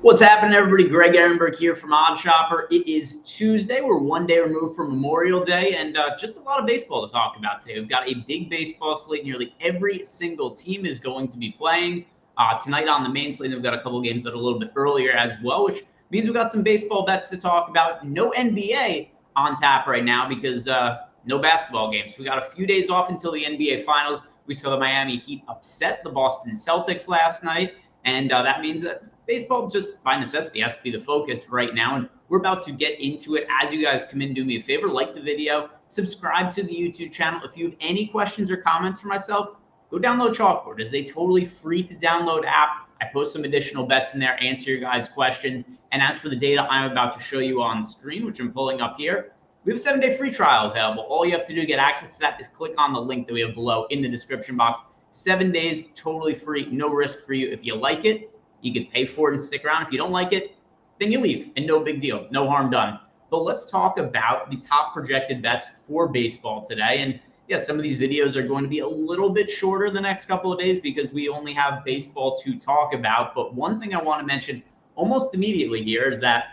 What's happening, everybody? Greg Ehrenberg here from Odd Shopper. It is Tuesday. We're one day removed from Memorial Day, and just a lot of baseball to talk about today. We've got a big baseball slate. Nearly every single team is going to be playing. Tonight on the main slate, we've got a couple of games that are a little bit earlier as well, which means we've got some baseball bets to talk about. No NBA on tap right now because no basketball games. We got a few days off until the NBA Finals. We saw the Miami Heat upset the Boston Celtics last night, and that means that baseball just by necessity has to be the focus right now, and we're about to get into it. As you guys come in, do me a favor, like the video, subscribe to the YouTube channel. If you have any questions or comments for myself, go download Chalkboard. It's a totally free to download app. I post some additional bets in there, answer your guys' questions. And as for the data I'm about to show you on screen, which I'm pulling up here, we have a 7-day free trial available. All you have to do to get access to that is click on the link that we have below in the description box. 7 days, totally free, no risk for you. If you like it, you can pay for it and stick around. If you don't like it, then you leave, and no big deal, no harm done. But let's talk about the top projected bets for baseball today. And yeah, some of these videos are going to be a little bit shorter the next couple of days because we only have baseball to talk about. But one thing I want to mention almost immediately here is that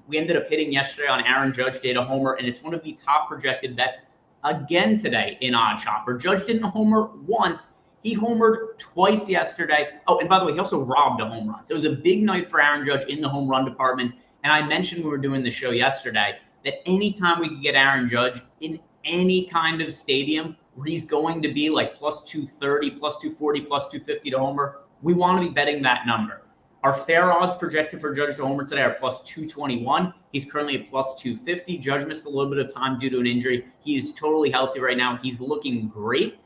we ended up hitting yesterday on Aaron Judge did a homer, and it's one of the top projected bets again today in Odd Shopper. Judge didn't homer once. He homered twice yesterday. Oh, and by the way, he also robbed a home run. So it was a big night for Aaron Judge in the home run department. And I mentioned when we were doing the show yesterday that anytime we could get Aaron Judge in any kind of stadium where he's going to be like plus 230, plus 240, plus 250 to homer, we want to be betting that number. Our fair odds projected for Judge to homer today are plus 221. He's currently at plus 250. Judge missed a little bit of time due to an injury. He is totally healthy right now. He's looking great.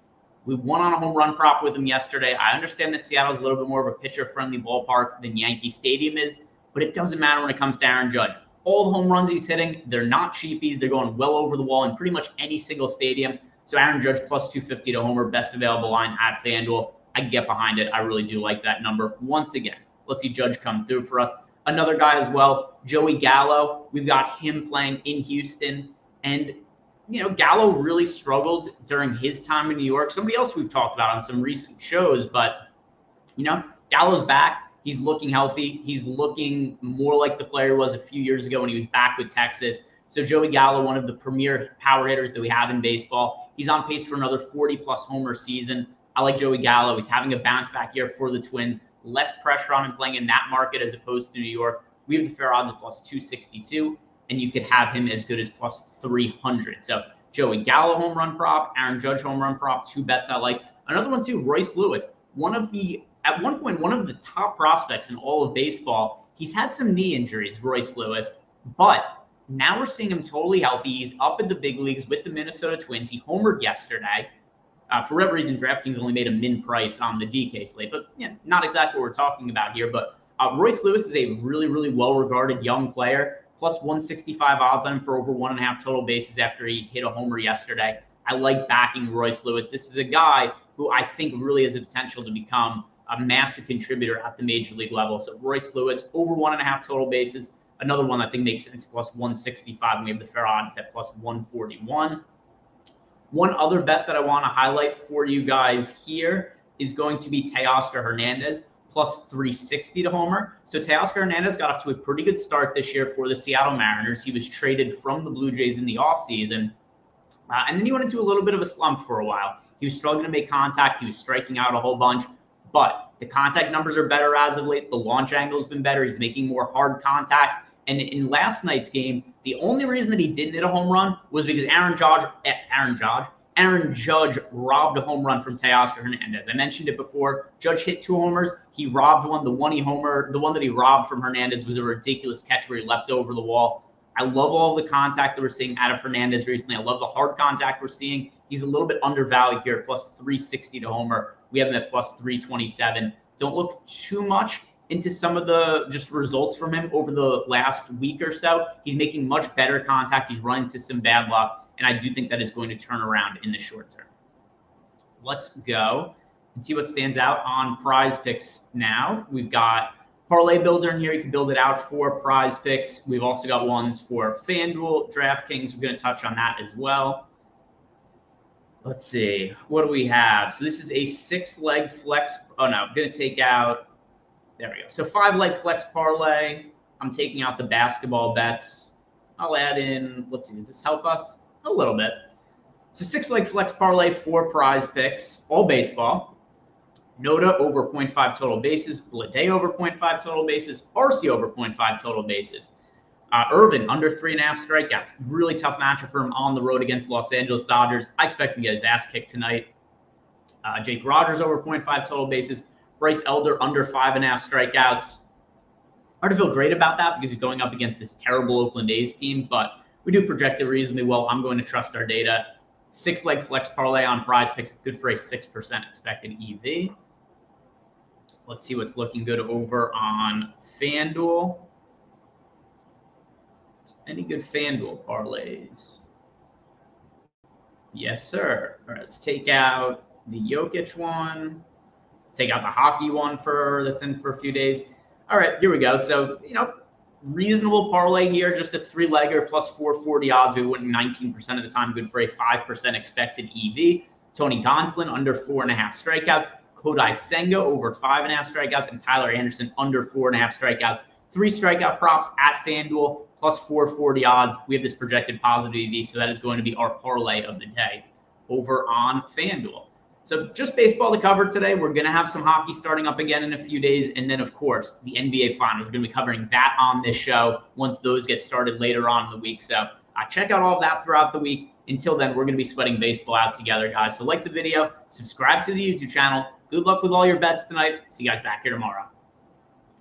We won on a home run prop with him yesterday. I understand that Seattle's a little bit more of a pitcher-friendly ballpark than Yankee Stadium is, but it doesn't matter when it comes to Aaron Judge. All the home runs he's hitting, they're not cheapies. They're going well over the wall in pretty much any single stadium. So Aaron Judge plus 250 to homer, best available line at FanDuel. I can get behind it. I really do like that number. Once again, let's see Judge come through for us. Another guy as well, Joey Gallo. We've got him playing in Houston, and Gallo really struggled during his time in New York. Somebody else we've talked about on some recent shows, but, Gallo's back. He's looking healthy. He's looking more like the player he was a few years ago when he was back with Texas. So Joey Gallo, one of the premier power hitters that we have in baseball. He's on pace for another 40-plus homer season. I like Joey Gallo. He's having a bounce-back year for the Twins. Less pressure on him playing in that market as opposed to New York. We have the fair odds of plus 262. And you could have him as good as plus 300. So Joey Gallo home run prop, Aaron Judge home run prop, two bets I like. Another one too, Royce Lewis, at one point, one of the top prospects in all of baseball. He's had some knee injuries, Royce Lewis, but now we're seeing him totally healthy. He's up in the big leagues with the Minnesota Twins. He homered yesterday. For whatever reason, DraftKings only made a min price on the DK slate, but not exactly what we're talking about here. But Royce Lewis is a really, really well-regarded young player. Plus 165 odds on him for over 1.5 total bases after he hit a homer yesterday. I like backing Royce Lewis. This is a guy who I think really has the potential to become a massive contributor at the major league level. So Royce Lewis, over 1.5 total bases. Another one I think makes sense, plus 165, and we have the fair odds at plus 141. One other bet that I want to highlight for you guys here is going to be Teoscar Hernandez, plus 360 to homer. So Teoscar Hernandez got off to a pretty good start this year for the Seattle Mariners. He was traded from the Blue Jays in the offseason, and then he went into a little bit of a slump for a while. He was struggling to make contact. He was striking out a whole bunch, but the contact numbers are better as of late. The launch angle has been better. He's making more hard contact. And in last night's game, the only reason that he didn't hit a home run was because Aaron Judge robbed a home run from Teoscar Hernandez. I mentioned it before. Judge hit 2 homers. He robbed one. The one that he robbed from Hernandez was a ridiculous catch where he leapt over the wall. I love all the contact that we're seeing out of Hernandez recently. I love the hard contact we're seeing. He's a little bit undervalued here, plus 360 to homer. We have him at plus 327. Don't look too much into some of the just results from him over the last week or so. He's making much better contact. He's run into some bad luck, and I do think that is going to turn around in the short term. Let's go and see what stands out on PrizePicks now. We've got Parlay Builder in here. You can build it out for PrizePicks. We've also got ones for FanDuel, DraftKings. We're going to touch on that as well. Let's see. What do we have? So this is a 6-leg flex. Oh, no. I'm going to take out There we go. So 5-leg flex parlay. I'm taking out the basketball bets. I'll add in, let's see, does this help us? A little bit. So 6-leg flex parlay, 4 PrizePicks, all baseball. Noda over 0.5 total bases, Blade over 0.5 total bases, RC over 0.5 total bases. Irvin under 3.5 strikeouts. Really tough matchup for him on the road against Los Angeles Dodgers. I expect him to get his ass kicked tonight. Jake Rogers over 0.5 total bases. Bryce Elder under 5.5 strikeouts. Hard to feel great about that because he's going up against this terrible Oakland A's team, but we do project it reasonably well. I'm going to trust our data. 6-leg flex parlay on PrizePicks, good for a 6% expected EV. Let's see what's looking good over on FanDuel. Any good FanDuel parlays? Yes, sir. All right, let's take out the Jokic one. Take out the hockey one that's in for a few days. All right, here we go. So, reasonable parlay here, just a 3-legger plus 440 odds. We win 19% of the time, good for a 5% expected EV. Tony Gonsolin under 4.5 strikeouts. Kodai Senga over 5.5 strikeouts, and Tyler Anderson under 4.5 strikeouts. 3 strikeout props at FanDuel plus 440 odds. We have this projected positive EV, so that is going to be our parlay of the day over on FanDuel. So just baseball to cover today. We're going to have some hockey starting up again in a few days. And then, of course, the NBA Finals. We're going to be covering that on this show once those get started later on in the week. So check out all of that throughout the week. Until then, we're going to be sweating baseball out together, guys. So like the video, subscribe to the YouTube channel. Good luck with all your bets tonight. See you guys back here tomorrow.